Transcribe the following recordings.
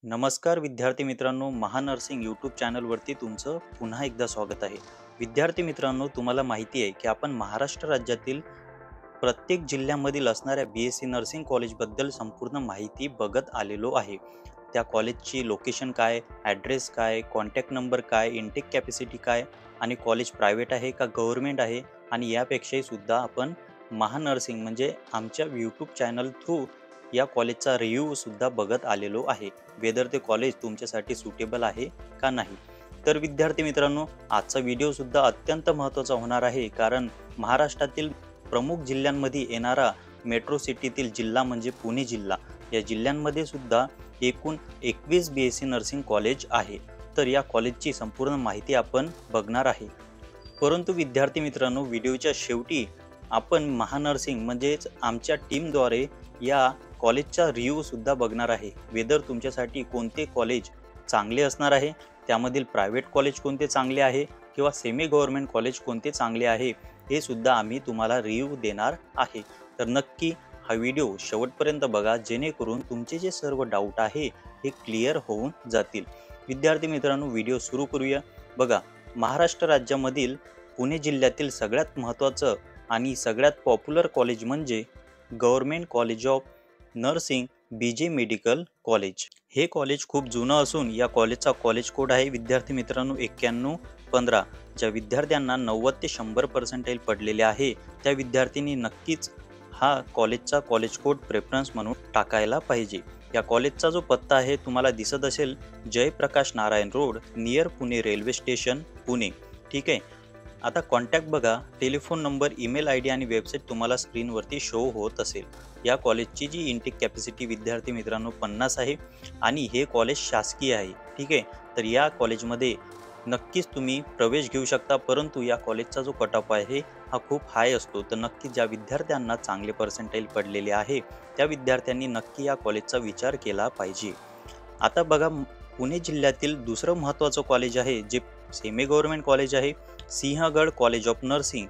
नमस्कार विद्यार्थी मित्रांनो, महानर्सिंग यूट्यूब चॅनलवरती तुमचं पुन्हा एकदा स्वागत आहे. विद्यार्थी मित्रांनो, तुम्हाला माहिती आहे की आपण महाराष्ट्र राज्यातील प्रत्येक जिल्ह्यामधील असणाऱ्या BSc नर्सिंग कॉलेजबद्दल संपूर्ण माहिती बघत आलेलो आहे. त्या कॉलेजची लोकेशन काय, ॲड्रेस काय, कॉन्टॅक्ट नंबर काय, इनटेक कॅपॅसिटी काय आणि कॉलेज प्रायव्हेट आहे का गव्हर्नमेंट आहे आणि यापेक्षाही सुद्धा आपण महानर्सिंग म्हणजे आमच्या यूट्यूब चॅनल थ्रू या कॉलेजचा रिव्ह्यू सुद्धा बघत आलेलो आहे. वेदर ते कॉलेज तुमच्यासाठी सुटेबल आहे का नाही. तर विद्यार्थी मित्रांनो, आजचा व्हिडिओ सुद्धा अत्यंत महत्त्वाचा होणार आहे, कारण महाराष्ट्रातील प्रमुख जिल्ह्यांमध्ये येणारा मेट्रो सिटीतील जिल्हा म्हणजे पुणे जिल्हा. या जिल्ह्यांमध्ये सुद्धा एकूण 21 BSc नर्सिंग कॉलेज आहे. तर या कॉलेजची संपूर्ण माहिती आपण बघणार आहे. परंतु विद्यार्थी मित्रांनो, व्हिडिओच्या शेवटी आपण महानर्सिंग म्हणजेच आमच्या टीमद्वारे या कॉलेजचा रिव्ह्यू सुद्धा बघणार आहे. वेदर तुमच्यासाठी कोणते कॉलेज चांगले असणार आहे, त्यामधील प्रायव्हेट कॉलेज कोणते चांगले आहे किंवा सेमी गव्हर्नमेंट कॉलेज कोणते चांगले आहे, हे सुद्धा आम्ही तुम्हाला रिव्ह्यू देणार आहे. तर नक्की हा व्हिडिओ शेवटपर्यंत बघा, जेणेकरून तुमचे जे सर्व डाऊट आहे हे क्लिअर होऊन जातील. विद्यार्थी मित्रांनो, व्हिडिओ सुरू करूया. बघा, महाराष्ट्र राज्यामधील पुणे जिल्ह्यातील सगळ्यात महत्त्वाचं आणि सगळ्यात पॉप्युलर कॉलेज म्हणजे government college of nursing BJ medical college. हे कॉलेज खूप जुनं असून या कॉलेजचा कॉलेज कोड आहे विद्यार्थी मित्रांनो 9115. ज्या विद्यार्थ्यांना 90 ते 100% पडलेले आहे त्या विद्यार्थ्यांनी नक्कीच हा कॉलेजचा कॉलेज कोड प्रेफरन्स म्हणून टाकायला पाहिजे. या कॉलेजचा जो पत्ता आहे तुम्हाला दिसत असेल, Jayaprakash Narayan road, near Pune railway station, Pune. ठीक आहे. आता कॉन्टॅक्ट बघा, टेलिफोन नंबर, ईमेल ID आणि वेबसाईट तुम्हाला स्क्रीनवरती शो होत असेल. या कॉलेजची जी इनटेक कॅपॅसिटी विद्यार्थी मित्रांनो 50 आहे आणि हे कॉलेज शासकीय आहे. ठीक आहे. तर या कॉलेजमध्ये नक्कीच तुम्ही प्रवेश घेऊ शकता, परंतु या कॉलेजचा जो कट ऑफ आहे हा खूप हाय असतो. तर नक्की ज्या विद्यार्थ्यांना चांगले पर्सेंटाईल पडलेले आहे त्या विद्यार्थ्यांनी नक्की या कॉलेजचा विचार केला पाहिजे. आता बघा, पुणे जिल्ह्यातील दुसरं महत्त्वाचं कॉलेज आहे जे सेमी गव्हर्नमेंट कॉलेज आहे, Sinhagad college of nursing.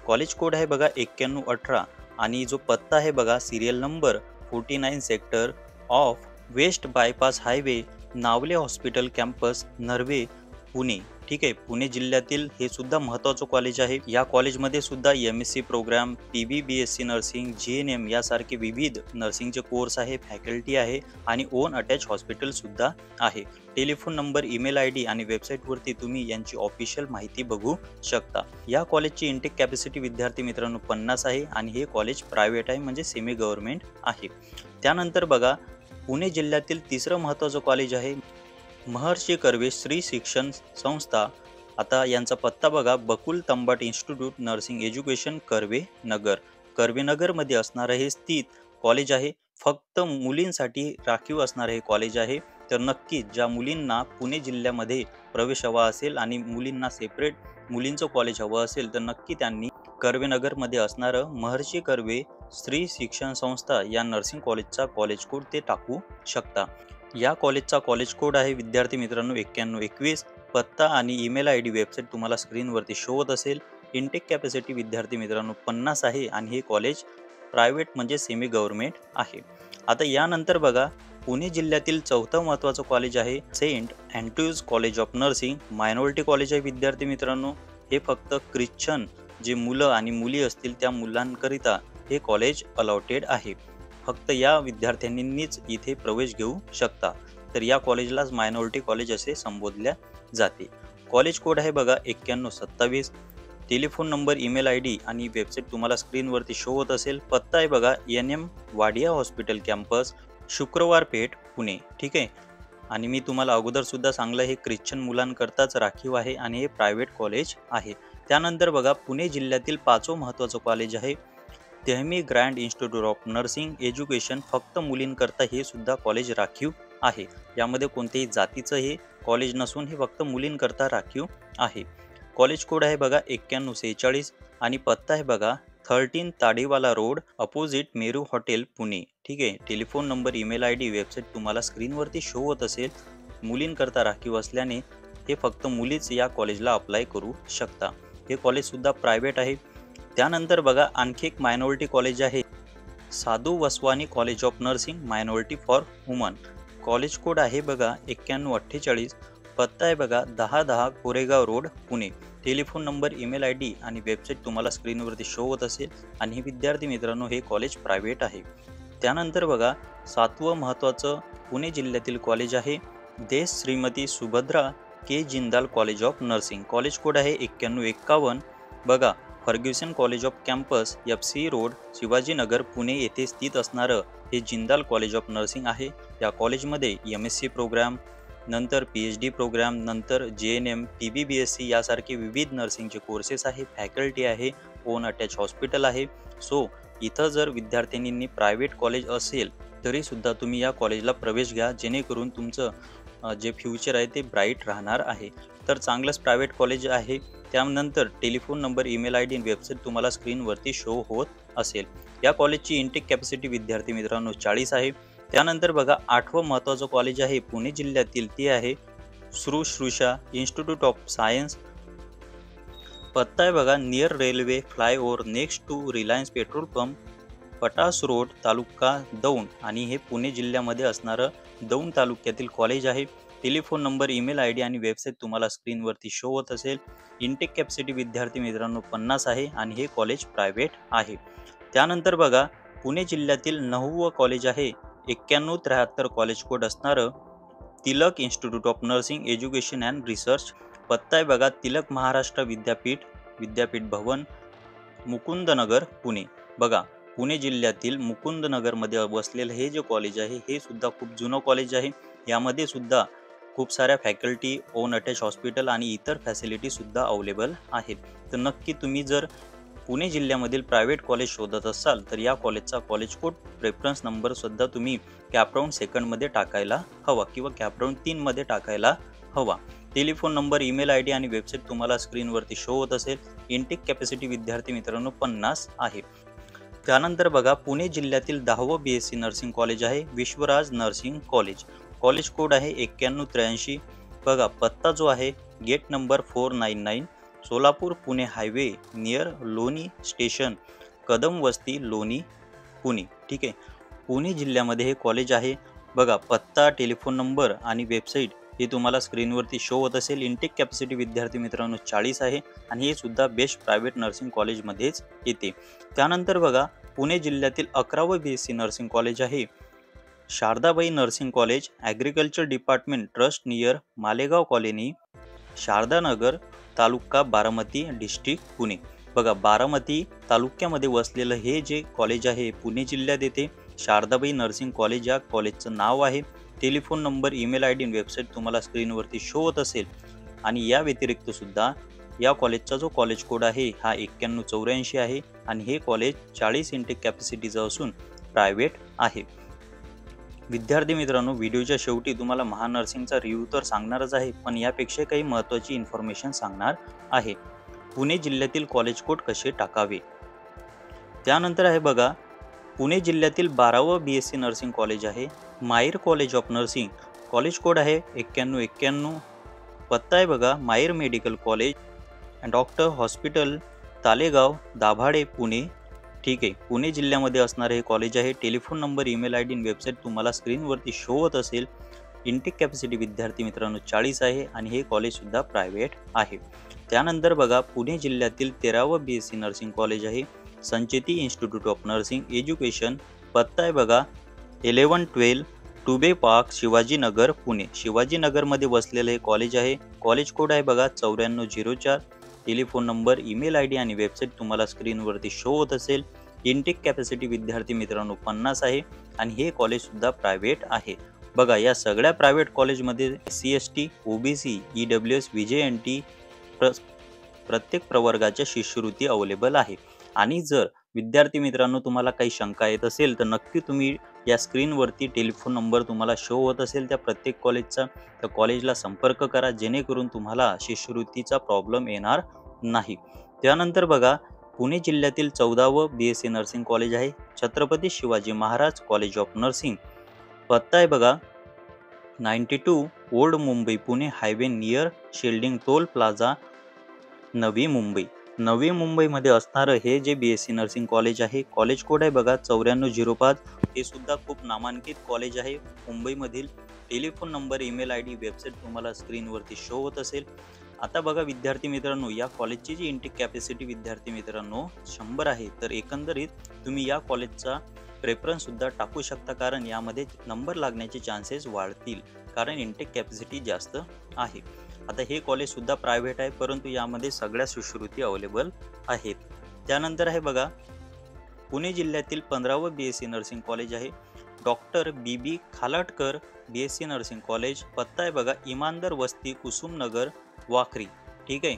College code आहे बघा 9118 आणि जो पत्ता आहे बघा, serial number 49 sector of west bypass highway, Navale hospital campus, Narhe, Pune. ठीक आहे. पुणे जिल्ह्यातील हे सुद्धा महत्त्वाचं कॉलेज आहे. या कॉलेजमध्ये सुद्धा MSc programme, PB BSc nursing, GNM यासारखे विविध नर्सिंगचे कोर्स आहे, फॅकल्टी आहे आणि ओन अटॅच हॉस्पिटल सुद्धा आहे. टेलिफोन नंबर, ईमेल ID आणि वेबसाईटवरती तुम्ही यांची ऑफिशियल माहिती बघू शकता. या कॉलेजची इनटेक कॅपॅसिटी विद्यार्थी मित्रांनो 50 आहे आणि हे कॉलेज प्रायव्हेट आहे म्हणजे सेमी गव्हर्नमेंट आहे. त्यानंतर बघा, पुणे जिल्ह्यातील तिसरं महत्त्वाचं कॉलेज आहे महर्षी कर्वे स्त्री शिक्षण संस्था. आता यांचा पत्ता बघा, बकुल तंबाट इन्स्टिट्यूट नर्सिंग एज्युकेशन, कर्वे नगर. कर्वे नगरमध्ये असणारं हे स्थित कॉलेज आहे. फक्त मुलींसाठी राखीव असणारं हे कॉलेज आहे. तर नक्कीच ज्या मुलींना पुणे जिल्ह्यामध्ये प्रवेश हवा असेल आणि मुलींना सेपरेट मुलींचं कॉलेज हवं असेल तर नक्की त्यांनी कर्वे नगरमध्ये असणारं महर्षी कर्वे स्त्री शिक्षण संस्था या नर्सिंग कॉलेजचा कॉलेज कोड ते टाकू शकता. या कॉलेजचा कॉलेज कोड आहे विद्यार्थी मित्रांनो 9121. पत्ता आणि ईमेल ID, वेबसाईट तुम्हाला स्क्रीनवरती शो होत असेल. इनटेक कॅपॅसिटी विद्यार्थी मित्रांनो 50 आहे आणि हे कॉलेज प्रायव्हेट म्हणजे सेमी गव्हर्नमेंट आहे. आता यानंतर बघा, पुणे जिल्ह्यातील चौथं महत्त्वाचं कॉलेज आहे Saint Andrew's college of nursing. Minority college आहे विद्यार्थी मित्रांनो. हे फक्त ख्रिश्चन जे मुलं आणि मुली असतील त्या मुलांकरिता हे कॉलेज अलॉटेड आहे. फक्त या विद्यार्थ्यांनीच इथे प्रवेश घेऊ शकता. तर या कॉलेजलाच मायनॉरिटी कॉलेज असे संबोधल्या जाते. कॉलेज कोड आहे बघा 9127. टेलिफोन नंबर, ईमेल ID आणि वेबसाईट तुम्हाला स्क्रीनवरती शो होत असेल. पत्ता आहे बघा NM वाडिया हॉस्पिटल कॅम्पस, शुक्रवार पेठ, पुणे. ठीक आहे. आणि मी तुम्हाला अगोदर सुद्धा सांगलं, हे ख्रिश्चन मुलांकरताच राखीव आहे आणि हे प्रायव्हेट कॉलेज आहे. त्यानंतर बघा, पुणे जिल्ह्यातील पाचवं महत्त्वाचं कॉलेज आहे Tehmi grand institute of nursing education. फक्त मुलींकरता हे सुद्धा कॉलेज राखीव आहे. यामध्ये कोणत्याही जातीचं हे कॉलेज नसून हे फक्त मुलींकरता राखीव आहे. कॉलेज कोड आहे बघा 9146 आणि पत्ता आहे बघा 13 Tadiwala road, opposite Meru hotel, Pune. ठीक आहे. Telephone number, email ID, website तुम्हाला स्क्रीनवरती शो होत असेल. मुलींकरता राखीव असल्याने हे फक्त मुलीच या कॉलेजला अप्लाय करू शकता. हे कॉलेजसुद्धा प्रायव्हेट आहे. त्यानंतर बघा, आणखी एक मायनॉरिटी कॉलेज आहे साधू Vaswani college of nursing, minority for woman. College code आहे बघा 9148, पत्ता आहे बघा 1010 Koregaon road Pune. Telephone number, email I D आणि वेबसाईट तुम्हाला स्क्रीनवरती शो होत असेल. आणि विद्यार्थी मित्रांनो, हे कॉलेज प्रायव्हेट आहे. त्यानंतर बघा 7वं महत्त्वाचं पुणे जिल्ह्यातील कॉलेज आहे देश Shrimati Subhadra K Jindal college of nursing. College code आहे 9151. बघा Fergusson college of campus FC road Shivajinagar Pune येथे स्थित असणारं हे जिंदाल कॉलेज ऑफ नर्सिंग आहे. या कॉलेजमध्ये MSc प्रोग्राम, नंतर PhD प्रोग्राम, नंतर JNM, PBBSc यासारखे विविध नर्सिंगचे कोर्सेस आहे. फॅकल्टी आहे, ओन अटॅच हॉस्पिटल आहे. सो इथं जर विद्यार्थिनींनी प्रायव्हेट कॉलेज असेल तरी सुद्धा तुम्ही या कॉलेजला प्रवेश घ्या, जेणेकरून तुमचं जे फ्युचर आहे ते ब्राईट राहणार आहे. तर चांगलंच प्रायव्हेट कॉलेज आहे. त्यानंतर telephone number, email I D आणि वेबसाईट तुम्हाला स्क्रीनवरती शो होत असेल. या कॉलेजची इंटेक कॅपॅसिटी विद्यार्थी मित्रांनो 40 आहे. त्यानंतर बघा 8वं महत्त्वाचं कॉलेज आहे पुणे जिल्ह्यातील, ते आहे श्रुश्रूषा इन्स्टिट्यूट ऑफ सायन्स. पत्ता आहे बघा near railway flyover next to Reliance petrol pump, Patas road, taluka Daund. आणि हे पुणे जिल्ह्यामध्ये असणारं दौंड तालुक्यातील कॉलेज आहे. Telephone number, email I D आणि वेबसाईट तुम्हाला स्क्रीनवरती शो होत असेल. इंटेक कॅपॅसिटी विद्यार्थी मित्रांनो 50 आहे आणि हे कॉलेज प्रायव्हेट आहे. त्यानंतर बघा पुणे जिल्ह्यातील 9वं कॉलेज आहे 9173, कॉलेज कोड असणारं Tilak institute of nursing education and research. पत्ता आहे बघा तिलक महाराष्ट्र विद्यापीठ भवन, मुकुंदनगर पुणे. बघा पुणे जिल्ह्यातील मुकुंदनगरमध्ये वसलेलं हे जे कॉलेज आहे हे सुद्धा खूप जुनं कॉलेज आहे. यामध्ये सुद्धा खूप साऱ्या फॅकल्टी, ओन अटॅच हॉस्पिटल आणि इतर फॅसिलिटी सुद्धा अवेलेबल आहेत. तर नक्की तुम्ही जर पुणे जिल्ह्यामधील प्रायव्हेट कॉलेज शोधत असाल तर या कॉलेजचा कॉलेज कोड, रेफरन्स नंबर सुद्धा तुम्ही कॅपराऊंड सेकंडमध्ये टाकायला हवा किंवा कॅपराऊंड 3 मध्ये टाकायला हवा. Telephone number, email I D आणि वेबसाईट तुम्हाला स्क्रीनवरती शो होत असेल. इंटेक कॅपॅसिटी विद्यार्थी मित्रांनो 50 आहे. त्यानंतर बघा पुणे जिल्ह्यातील 10वं BSc नर्सिंग कॉलेज आहे Vishwaraj nursing college. College code आहे 9183. बघा पत्ता जो आहे gate number 499, Solapur Pune highway near Loni station, Kadam वस्ती लोणी पुणे. ठीक आहे, पुणे जिल्ह्यामध्ये हे कॉलेज आहे. बघा पत्ता, टेलिफोन नंबर आणि वेबसाईट हे तुम्हाला स्क्रीनवरती शो होत असेल. इंटेक कॅपॅसिटी विद्यार्थी मित्रांनो 40 आहे आणि हे सुद्धा बेस्ट प्रायव्हेट नर्सिंग कॉलेजमध्येच येते. त्यानंतर बघा पुणे जिल्ह्यातील 11वं BSc नर्सिंग कॉलेज आहे Sharadabai nursing college, agriculture department trust near Malegaon colony, Sharadanagar, taluka Baramati, district Pune. बघा बारामती तालुक्यामध्ये वसलेलं हे जे कॉलेज आहे पुणे जिल्ह्यात येते. शारदाबाई नर्सिंग कॉलेज या कॉलेजचं नाव आहे. Telephone number, email I D आणि वेबसाईट तुम्हाला स्क्रीनवरती शो होत असेल. आणि या व्यतिरिक्त सुद्धा या कॉलेजचा जो कॉलेज कोड आहे हा 9184 आहे आणि हे कॉलेज 40 इंटेक कॅपॅसिटीचं असून प्रायव्हेट आहे. विद्यार्थी मित्रांनो, व्हिडिओच्या शेवटी तुम्हाला महानर्सिंगचा रिव्ह्यू तर सांगणारच आहे, पण यापेक्षा काही महत्त्वाची इन्फॉर्मेशन सांगणार आहे. पुणे जिल्ह्यातील कॉलेज कोड कसे टाकावे. त्यानंतर आहे बघा पुणे जिल्ह्यातील 12वं BSc नर्सिंग कॉलेज आहे Mayer college of nursing. College code आहे 9191. पत्ता आहे बघा Mayer medical college doctor hospital, Talegaon, Dabhade, Pune. ठीक आहे, पुणे जिल्ह्यामध्ये असणारे हे कॉलेज आहे. Telephone number, email I D आणि वेबसाईट तुम्हाला स्क्रीनवरती शो होत असेल. इंटेक कॅपॅसिटी विद्यार्थी मित्रांनो 40 आहे आणि हे कॉलेजसुद्धा प्रायव्हेट आहे. त्यानंतर बघा पुणे जिल्ह्यातील 13वं BSc नर्सिंग कॉलेज आहे Sancheti institute of nursing education. पत्ता आहे बघा 1112 टुबे पार्क, शिवाजीनगर, पुणे. शिवाजीनगरमध्ये वसलेलं हे कॉलेज आहे. कॉलेज कोड आहे बघा 9404. Telephone number, email I D आणि वेबसाईट तुम्हाला स्क्रीनवरती शो होत असेल. इंटेक कॅपॅसिटी विद्यार्थी मित्रांनो 50 आहे आणि हे कॉलेजसुद्धा प्रायव्हेट आहे. बघा या सगळ्या प्रायव्हेट कॉलेजमध्ये SC, OBC, EWS, VJNT प्रत्येक प्रवर्गाच्या शिष्यवृत्ती अवेलेबल आहे. आणि जर विद्यार्थी मित्रांनो तुम्हाला काही शंका येत असेल तर नक्की तुम्ही या स्क्रीनवरती टेलिफोन नंबर तुम्हाला शो होत असेल त्या प्रत्येक कॉलेजचा, त्या कॉलेजला संपर्क करा, जेणेकरून तुम्हाला शिष्यवृत्तीचा प्रॉब्लेम येणार नाही. त्यानंतर बघा पुणे जिल्ह्यातील 14वं BSc नर्सिंग कॉलेज आहे Chhatrapati Shivaji Maharaj college of nursing. पत्ता आहे बघा 92 old Mumbai Pune highway near shielding toll plaza, Navi Mumbai. नवी मुंबईमध्ये असणारं हे जे BSc नर्सिंग कॉलेज आहे, कॉलेज कोड आहे बघा 9405. हे सुद्धा खूप नामांकित कॉलेज आहे मुंबईमधील. Telephone number, email I D, website तुम्हाला स्क्रीनवरती शो होत असेल. आता बघा विद्यार्थी मित्रांनो, या कॉलेजची जी इंटेक कॅपॅसिटी विद्यार्थी मित्रांनो 100 आहे. तर एकंदरीत तुम्ही या कॉलेजचा प्रेफरन्स सुद्धा टाकू शकता, कारण यामध्ये नंबर लागण्याचे चान्सेस वाढतील, कारण इंटेक कॅपॅसिटी जास्त आहे. आता हे कॉलेज सुद्धा प्रायव्हेट आहे, परंतु यामध्ये सगळ्या शिष्यवृत्ती अवेलेबल आहेत. त्यानंतर आहे बघा पुणे जिल्ह्यातील 15वं BSc नर्सिंग कॉलेज आहे doctor BB खालाटकर BSc nursing college. पत्ता आहे बघा इमानदार वस्ती, कुसुमनगर, वाखरी. ठीक आहे,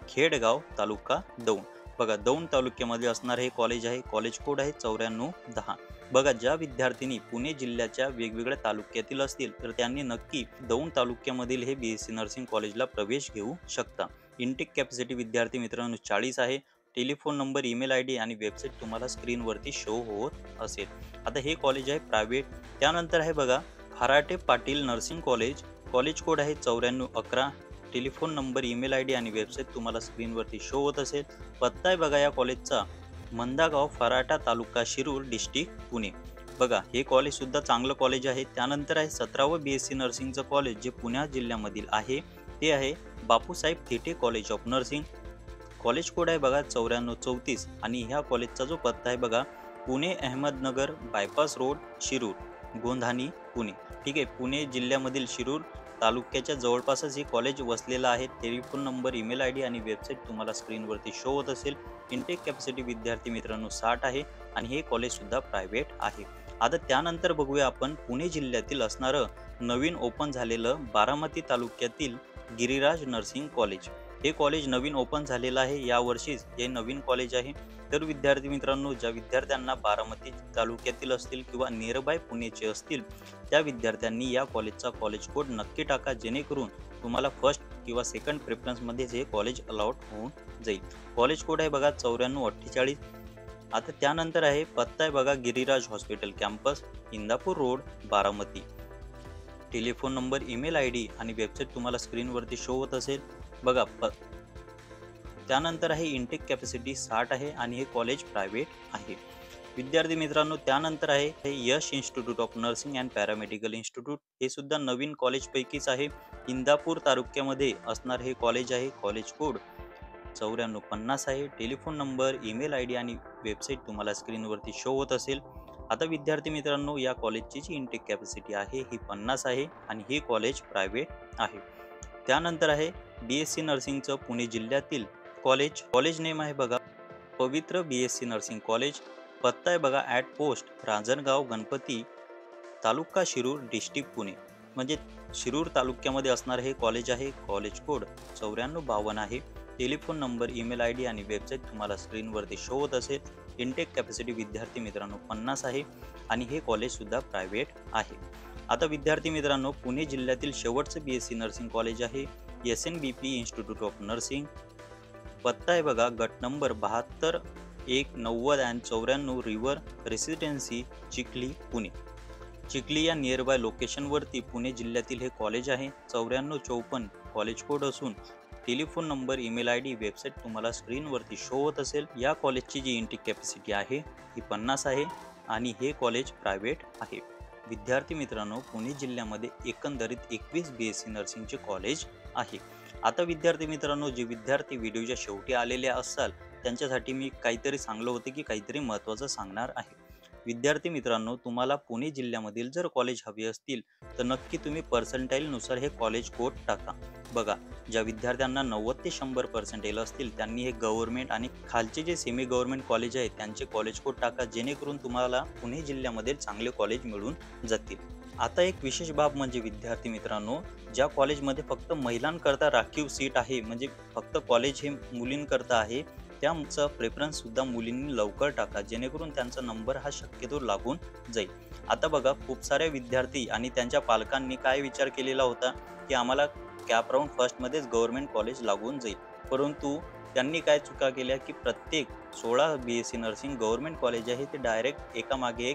खेडगाव, तालुका दौंड. बघा दौंड तालुक्यामध्ये असणार हे कॉलेज आहे. कॉलेज कोड आहे 9410. बघा ज्या विद्यार्थ्यांनी पुणे जिल्ह्याच्या वेगवेगळ्या तालुक्यातील असतील तर त्यांनी नक्की दौंड तालुक्यामधील हे BSc नर्सिंग कॉलेजला प्रवेश घेऊ शकता. इंटेक कॅपॅसिटी विद्यार्थी मित्रांनो 40 आहे. Telephone number, email I D आणि वेबसाईट तुम्हाला स्क्रीनवरती शो होत असेल. आता हे कॉलेज आहे प्रायव्हेट. त्यानंतर आहे बघा Farate Patil nursing college. College code आहे 9411. Telephone number, email I D आणि वेबसाईट तुम्हाला स्क्रीनवरती शो होत असेल. पत्ता आहे बघा या कॉलेजचा मंदागाव, फराटा, तालुका शिरूर, डिस्ट्रिक्ट पुणे. बघा हे कॉलेज सुद्धा चांगलं कॉलेज आहे. त्यानंतर आहे 17वं BSc नर्सिंगचं कॉलेज जे पुणे जिल्ह्यामधील आहे, ते आहे Bapusaheb Thite college of nursing. College code आहे बघा 9434 आणि ह्या कॉलेजचा जो पत्ता आहे बघा पुणे अहमदनगर बायपास रोड, शिरूर, गोंधाणी, पुणे. ठीक आहे, पुणे जिल्ह्यामधील शिरूर तालुक्याच्या जवळपासच हे कॉलेज वसलेलं आहे. Telephone number, email I D आणि वेबसाईट तुम्हाला स्क्रीनवरती शो होत असेल. इंटेक कॅपॅसिटी विद्यार्थी मित्रांनो 60 आहे आणि हे कॉलेज सुद्धा प्रायव्हेट आहे. आता त्यानंतर बघूया आपण पुणे जिल्ह्यातील असणारं नवीन ओपन झालेलं बारामती तालुक्यातील गिरिराज नर्सिंग कॉलेज. हे कॉलेज नवीन ओपन झालेलं आहे, यावर्षीच हे नवीन कॉलेज आहे. तर विद्यार्थी मित्रांनो, ज्या विद्यार्थ्यांना बारामती तालुक्यातील असतील किंवा निअरबाय पुणेचे असतील त्या विद्यार्थ्यांनी या कॉलेजचा कॉलेज कोड नक्की टाका, जेणेकरून तुम्हाला फर्स्ट किंवा सेकंड प्रेफरन्समध्ये हे कॉलेज अलाउड होऊन जाईल. कॉलेज कोड आहे बघा 9448. आता त्यानंतर आहे पत्ता आहे बघा Giriraj hospital campus, Indapur road, Baramati. Telephone number, email I D आणि वेबसाईट तुम्हाला स्क्रीनवरती शो होत असेल. बघा त्यानंतर आहे इंटेक कॅपॅसिटी 60 आहे आणि हे कॉलेज प्रायव्हेट आहे. विद्यार्थी मित्रांनो त्यानंतर आहे हे Yash institute of nursing and paramedical institute. हे सुद्धा नवीन कॉलेजपैकीच आहे. इंदापूर तालुक्यामध्ये असणार हे कॉलेज आहे. कॉलेज कोड 9450 आहे. Telephone number, email I D आणि वेबसाईट तुम्हाला स्क्रीनवरती शो होत असेल. आता विद्यार्थी मित्रांनो या कॉलेजची जी इंटेक कॅपॅसिटी आहे ही 50 आहे आणि हे कॉलेज प्रायव्हेट आहे. त्यानंतर आहे BSc नर्सिंगचं पुणे जिल्ह्यातील कॉलेज नेम आहे बघा पवित्र BSc नर्सिंग कॉलेज. पत्ता आहे बघा at post Ranjangaon Ganpati, taluka Shirur, district Pune. म्हणजे शिरूर तालुक्यामध्ये असणार हे कॉलेज आहे. कॉलेज कोड 9452 आहे. Telephone number, email I D आणि वेबसाईट तुम्हाला स्क्रीनवरती शो होत असेल. इंटेक कॅपॅसिटी विद्यार्थी मित्रांनो 50 आहे आणि हे कॉलेजसुद्धा प्रायव्हेट आहे. आता विद्यार्थी मित्रांनो पुणे जिल्ह्यातील शेवटचं BSc नर्सिंग कॉलेज आहे SNBP इन्स्टिट्यूट ऑफ नर्सिंग. पत्ता आहे बघा गट नंबर 72, 1, 90 आणि 94 रिव्हर रेसिडेन्सी, चिखली, पुणे. चिखली या नियरबाय लोकेशनवरती पुणे जिल्ह्यातील हे कॉलेज आहे. 9454 कॉलेज कोड असून telephone number, email I D, website तुम्हाला स्क्रीनवरती शो होत असेल. या कॉलेजची जी इंटेक कॅपॅसिटी आहे ही 50 आहे आणि हे कॉलेज प्रायव्हेट आहे. विद्यार्थी मित्रांनो पुणे जिल्ह्यामध्ये एकंदरीत 21 BSc नर्सिंगचे कॉलेज आहे. आता विद्यार्थी मित्रांनो जे विद्यार्थी व्हिडिओच्या शेवटी आलेले असाल त्यांच्यासाठी मी काहीतरी सांगलं होतं की काहीतरी महत्त्वाचं सांगणार आहे. विद्यार्थी मित्रांनो तुम्हाला पुणे जिल्ह्यामधील जर कॉलेज हवे असतील तर नक्की तुम्ही पर्सेंटाईलनुसार हे कॉलेज कोड टाका. बघा ज्या विद्यार्थ्यांना 90 ते 100 पर्सेंटाईल असतील त्यांनी हे गव्हर्नमेंट आणि खालचे जे सेमी गव्हर्नमेंट कॉलेज आहेत त्यांचे कॉलेज कोड टाका, जेणेकरून तुम्हाला पुणे जिल्ह्यामध्ये चांगले कॉलेज मिळून जातील. आता एक विशेष बाब म्हणजे विद्यार्थी मित्रांनो ज्या कॉलेजमध्ये फक्त महिलांकरता राखीव सीट आहे, म्हणजे फक्त कॉलेज हे मुलींकरता आहे, त्याचा प्रेफरन्स सुद्धा मुलींनी लवकर टाका, जेणेकरून त्यांचा नंबर हा शक्यतो लागून जाईल. आता बघा खूप सारे विद्यार्थी आणि त्यांच्या पालकांनी काय विचार केलेला होता की आम्हाला कॅप राऊंड फर्स्टमध्येच गव्हर्नमेंट कॉलेज लागून जाईल, परंतु त्यांनी काय चुका केल्या की प्रत्येक 16 BSc नर्सिंग गव्हर्नमेंट कॉलेज आहे ते डायरेक्ट एकामागे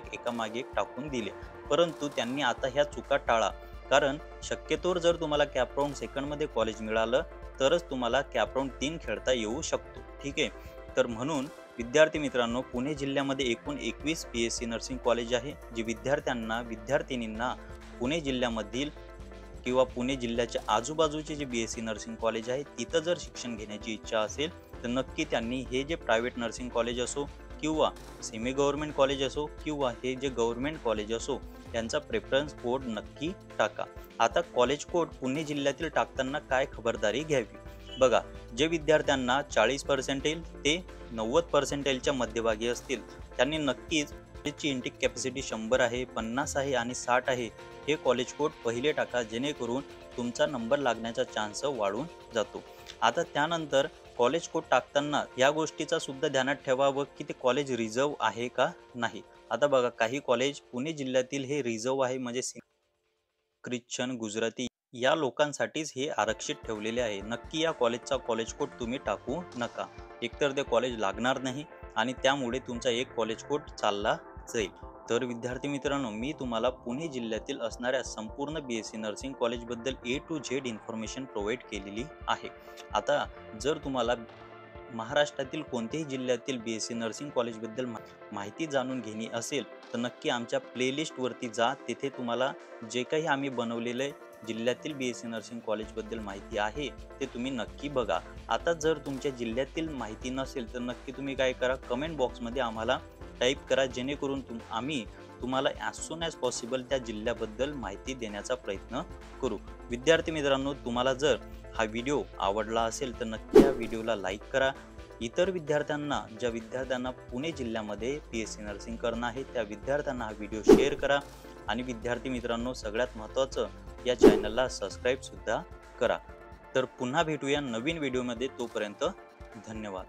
एक टाकून दिले. परंतु त्यांनी आता ह्या चुका टाळा, कारण शक्यतोवर जर तुम्हाला कॅप राऊंड सेकंडमध्ये कॉलेज मिळालं तरच तुम्हाला कॅप राऊंड 3 खेळता येऊ शकतो. ठीक आहे, तर म्हणून विद्यार्थी मित्रांनो, पुणे जिल्ह्यामध्ये एकूण 21 BSc नर्सिंग कॉलेज आहे, जे विद्यार्थ्यांना पुणे जिल्ह्यामधील किंवा पुणे जिल्ह्याच्या आजूबाजूचे जे BSc नर्सिंग कॉलेज आहे तिथं जर शिक्षण घेण्याची इच्छा असेल तर नक्की त्यांनी हे जे प्रायव्हेट नर्सिंग कॉलेज असो किंवा सेमी गव्हर्नमेंट कॉलेज असो किंवा हे जे गव्हर्नमेंट कॉलेज असो त्यांचा प्रेफरन्स कोड नक्की टाका. आता कॉलेज कोड पुणे जिल्ह्यातील टाकताना काय खबरदारी घ्यावी बघा. जे विद्यार्थ्यांना 40% ते 90% मध्यभागी असतील त्यांनी नक्कीच त्याची इंटेक कॅपॅसिटी 100 आहे, 50 आहे आणि 60 आहे हे कॉलेज कोड पहिले टाका, जेणेकरून तुमचा नंबर लागण्याचा चान्स वाढून जातो. आता त्यानंतर कॉलेज कोड टाकताना या गोष्टीचा सुद्धा ध्यानात ठेवावं की ते कॉलेज रिझर्व आहे का नाही. आता बघा, काही कॉलेज पुणे जिल्ह्यातील हे रिझर्व आहे, म्हणजे ख्रिश्चन, गुजराती या लोकांसाठीच हे आरक्षित ठेवलेले आहे. नक्की या कॉलेजचा कॉलेज कोड तुम्ही टाकू नका. एकतर ते कॉलेज लागणार नाही आणि त्यामुळे तुमचा एक कॉलेज कोड चालला जाईल. तर विद्यार्थी मित्रांनो, मी तुम्हाला पुणे जिल्ह्यातील असणाऱ्या संपूर्ण BSc नर्सिंग कॉलेजबद्दल A to Z information provide केलेली आहे. आता जर तुम्हाला महाराष्ट्रातील कोणत्याही जिल्ह्यातील BSc नर्सिंग कॉलेजबद्दल माहिती जाणून घ्यायची असेल तर नक्की आमच्या प्लेलिस्टवरती जा. तिथे तुम्हाला जे काही आम्ही बनवलेले जिल्ह्यातील BSc नर्सिंग कॉलेजबद्दल माहिती आहे ते तुम्ही नक्की बघा. आता जर तुमच्या जिल्ह्यातील माहिती नसेल तर नक्की तुम्ही काय करा, कमेंट बॉक्समध्ये आम्हाला टाईप करा, जेणेकरून आम्ही तुम्हाला ॲज सून ॲज पॉसिबल त्या जिल्ह्याबद्दल माहिती देण्याचा प्रयत्न करू. विद्यार्थी मित्रांनो, तुम्हाला जर हा व्हिडिओ आवडला असेल तर नक्की या व्हिडिओला लाईक करा. इतर ज्या विद्यार्थ्यांना पुणे जिल्ह्यामध्ये BSc नर्सिंग करणं आहे त्या विद्यार्थ्यांना हा व्हिडिओ शेअर करा. आणि विद्यार्थी मित्रांनो, सगळ्यात महत्त्वाचं, या चॅनलला सबस्क्राईब सुद्धा करा. तर पुन्हा भेटूया नवीन व्हिडिओमध्ये. तोपर्यंत धन्यवाद.